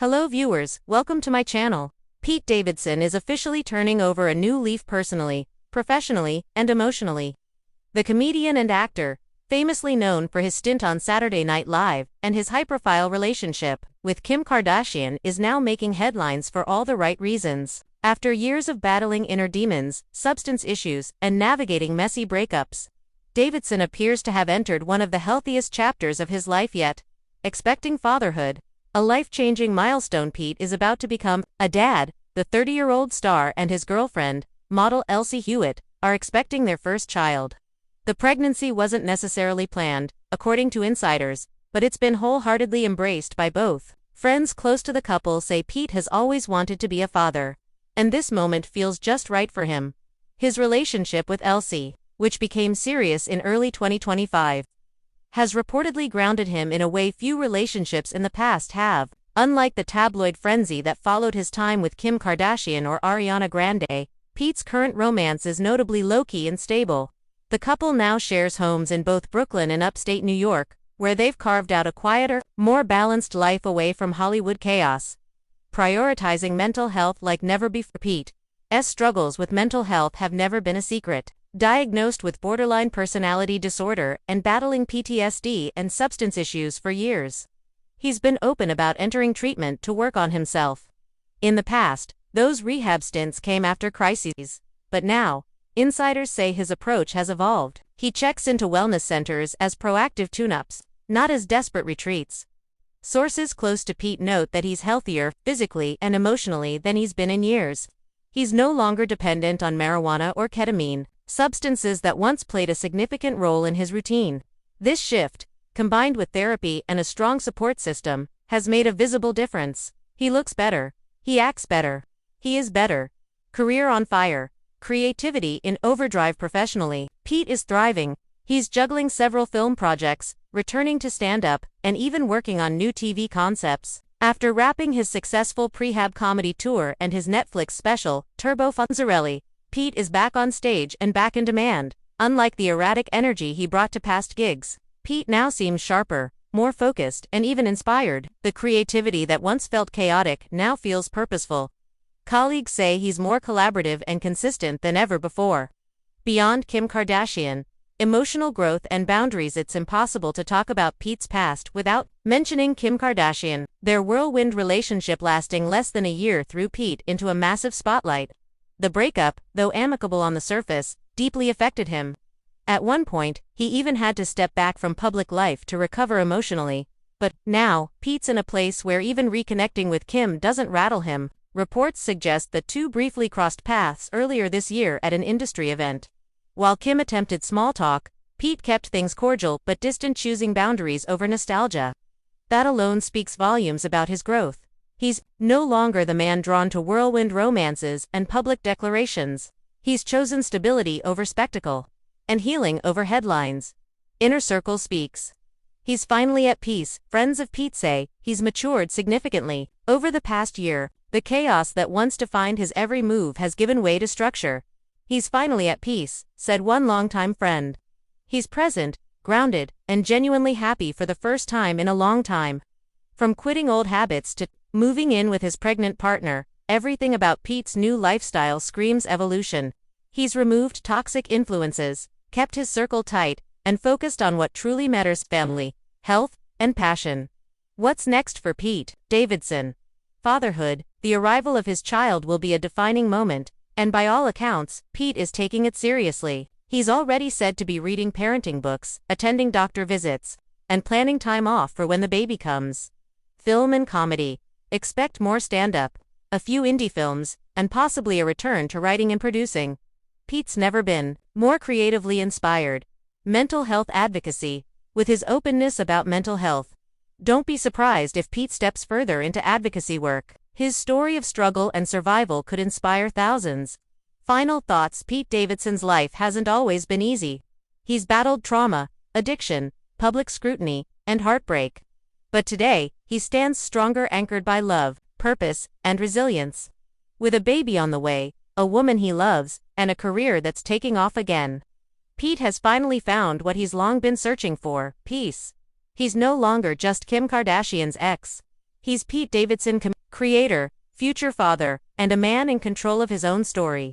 Hello viewers, welcome to my channel. Pete Davidson is officially turning over a new leaf personally, professionally, and emotionally. The comedian and actor, famously known for his stint on Saturday Night Live and his high-profile relationship with Kim Kardashian, is now making headlines for all the right reasons. After years of battling inner demons, substance issues, and navigating messy breakups, Davidson appears to have entered one of the healthiest chapters of his life yet. Expecting fatherhood, a life-changing milestone. Pete is about to become a dad. The 30-year-old star and his girlfriend, model Elsie Hewitt, are expecting their first child. The pregnancy wasn't necessarily planned, according to insiders, but it's been wholeheartedly embraced by both. Friends close to the couple say Pete has always wanted to be a father, and this moment feels just right for him. His relationship with Elsie, which became serious in early 2025, has reportedly grounded him in a way few relationships in the past have. Unlike the tabloid frenzy that followed his time with Kim Kardashian or Ariana Grande, Pete's current romance is notably low-key and stable. The couple now shares homes in both Brooklyn and upstate New York, where they've carved out a quieter, more balanced life away from Hollywood chaos, prioritizing mental health like never before. Pete's struggles with mental health have never been a secret. Diagnosed with borderline personality disorder and battling PTSD and substance issues for years, he's been open about entering treatment to work on himself. In the past, those rehab stints came after crises, but now, insiders say his approach has evolved. He checks into wellness centers as proactive tune-ups, not as desperate retreats. Sources close to Pete note that he's healthier, physically and emotionally, than he's been in years. He's no longer dependent on marijuana or ketamine, substances that once played a significant role in his routine. This shift, combined with therapy and a strong support system, has made a visible difference. He looks better. He acts better. He is better. Career on fire. Creativity in overdrive professionally. Pete is thriving. He's juggling several film projects, returning to stand-up, and even working on new TV concepts. After wrapping his successful prehab comedy tour and his Netflix special, Turbo Funzarelli, Pete is back on stage and back in demand. Unlike the erratic energy he brought to past gigs, Pete now seems sharper, more focused, and even inspired. The creativity that once felt chaotic now feels purposeful. Colleagues say he's more collaborative and consistent than ever before. Beyond Kim Kardashian, emotional growth and boundaries. It's impossible to talk about Pete's past without mentioning Kim Kardashian. Their whirlwind relationship lasting less than a year threw Pete into a massive spotlight. The breakup, though amicable on the surface, deeply affected him. At one point, he even had to step back from public life to recover emotionally. But now, Pete's in a place where even reconnecting with Kim doesn't rattle him. Reports suggest the two briefly crossed paths earlier this year at an industry event. While Kim attempted small talk, Pete kept things cordial but distant, choosing boundaries over nostalgia. That alone speaks volumes about his growth. He's no longer the man drawn to whirlwind romances and public declarations. He's chosen stability over spectacle, and healing over headlines. Inner Circle speaks. He's finally at peace. Friends of Pete say he's matured significantly. Over the past year, the chaos that once defined his every move has given way to structure. He's finally at peace, said one longtime friend. He's present, grounded, and genuinely happy for the first time in a long time. From quitting old habits to moving in with his pregnant partner, everything about Pete's new lifestyle screams evolution. He's removed toxic influences, kept his circle tight, and focused on what truly matters: family, health, and passion. What's next for Pete Davidson? Fatherhood. The arrival of his child will be a defining moment, and by all accounts, Pete is taking it seriously. He's already said to be reading parenting books, attending doctor visits, and planning time off for when the baby comes. Film and comedy. Expect more stand-up, a few indie films, and possibly a return to writing and producing. Pete's never been more creatively inspired. Mental health advocacy. With his openness about mental health, don't be surprised if Pete steps further into advocacy work. His story of struggle and survival could inspire thousands. Final thoughts. Pete Davidson's life hasn't always been easy. He's battled trauma, addiction, public scrutiny, and heartbreak. But today, he stands stronger, anchored by love, purpose, and resilience. With a baby on the way, a woman he loves, and a career that's taking off again, Pete has finally found what he's long been searching for: peace. He's no longer just Kim Kardashian's ex. He's Pete Davidson, creator, future father, and a man in control of his own story.